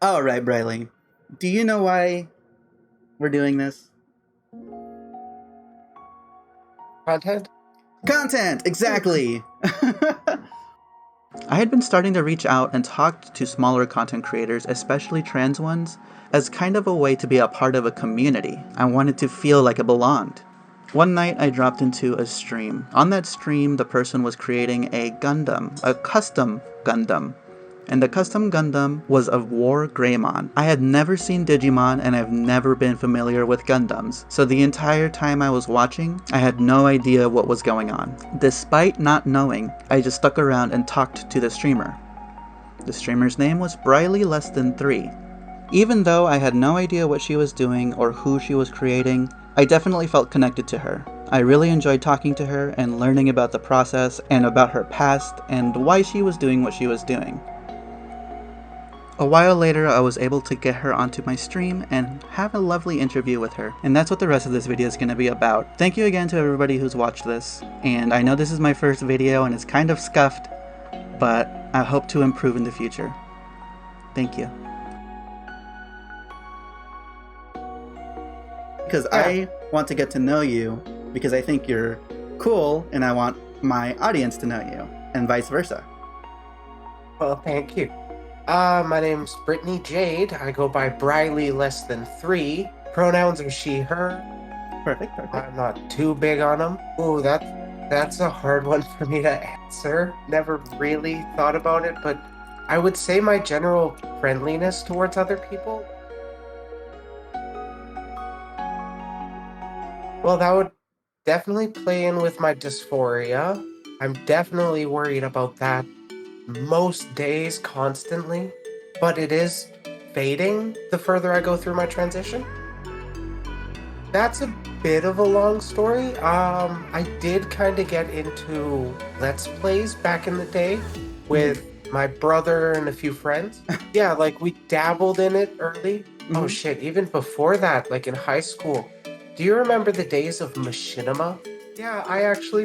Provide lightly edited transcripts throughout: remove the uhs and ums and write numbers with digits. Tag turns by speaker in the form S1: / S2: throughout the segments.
S1: All right, Briley. Do you know why we're doing this?
S2: Content?
S1: Content! Exactly! I had been starting to reach out and talk to smaller content creators, especially trans ones, as kind of a way to be a part of a community. I wanted to feel like I belonged. One night I dropped into a stream. On that stream, the person was creating a Gundam, a custom Gundam. And the custom Gundam was of War Greymon. I had never seen Digimon and I've never been familiar with Gundams, so the entire time I was watching, I had no idea what was going on. Despite not knowing, I just stuck around and talked to the streamer. The streamer's name was BrileyLessThanThree. Even though I had no idea what she was doing or who she was creating, I definitely felt connected to her. I really enjoyed talking to her and learning about the process and about her past and why she was doing what she was doing. A while later, I was able to get her onto my stream and have a lovely interview with her. And that's what the rest of this video is going to be about. Thank you again to everybody who's watched this. And I know this is my first video and it's kind of scuffed, but I hope to improve in the future. Thank you. Because I want to get to know you because I think you're cool and I want my audience to know you, and vice versa.
S2: Well, thank you. My name's Brittany Jade. I go by BrileyLessThanThree. Pronouns are she, her.
S1: Perfect.
S2: I'm not too big on them. Ooh, that's a hard one for me to answer. Never really thought about it, but I would say my general friendliness towards other people. Well, that would definitely play in with my dysphoria. I'm definitely worried about that most days, constantly, but it is fading the further I go through my transition. That's a bit of a long story. I did kind of get into Let's Plays back in the day with my brother and a few friends. Yeah, like we dabbled in it early. Oh shit, even before that, like in high school. Do you remember the days of machinima? Yeah, I actually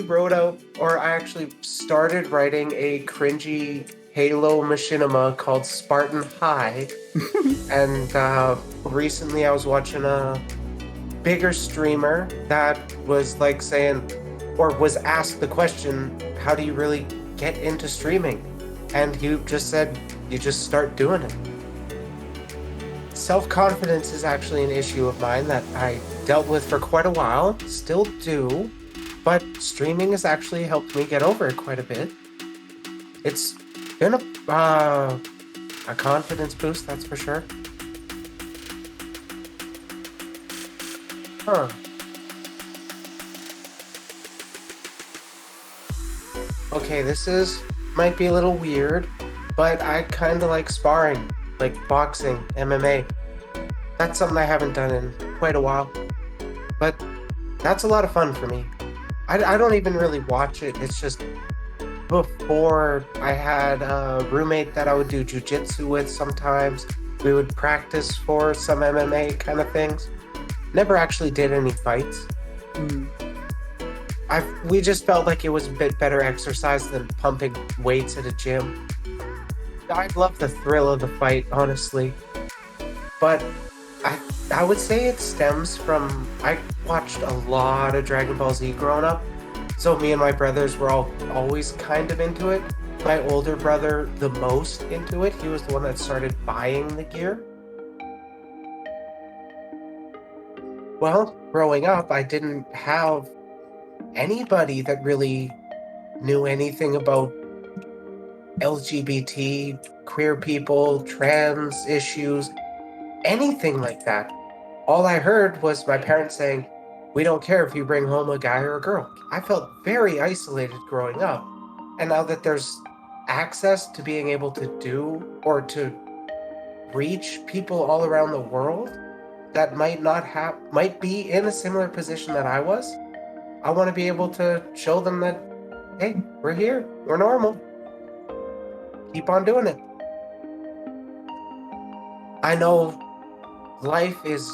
S2: started writing a cringy Halo machinima called Spartan High. And recently I was watching a bigger streamer that was like saying, or was asked the question, how do you really get into streaming? And he just said, you just start doing it. Self-confidence is actually an issue of mine that I dealt with for quite a while, still do. But streaming has actually helped me get over it quite a bit. It's been a confidence boost, that's for sure. Huh. Okay, might be a little weird, but I kind of like sparring, like boxing, MMA. That's something I haven't done in quite a while, but that's a lot of fun for me. I don't even really watch it. It's just before I had a roommate that I would do jujitsu with sometimes. We would practice for some MMA kind of things. Never actually did any fights. We just felt like it was a bit better exercise than pumping weights at a gym. I'd love the thrill of the fight, honestly. But I would say it stems from, I watched a lot of Dragon Ball Z growing up, so me and my brothers were always kind of into it. My older brother, the most into it, he was the one that started buying the gear. Well, growing up, I didn't have anybody that really knew anything about LGBT, queer people, trans issues, anything like that. All I heard was my parents saying, we don't care if you bring home a guy or a girl. I felt very isolated growing up. And now that there's access to being able to do or to reach people all around the world that might be in a similar position that I was, I want to be able to show them that, hey, we're here, we're normal. Keep on doing it. I know life is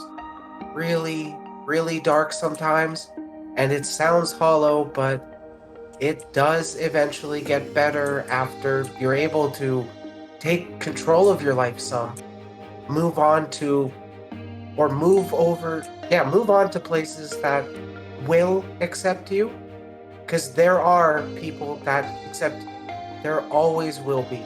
S2: really, really dark sometimes, and it sounds hollow, but it does eventually get better after you're able to take control of your life some. move on to, or move over, yeah, move on to places that will accept you. Because there are people that accept, there always will be.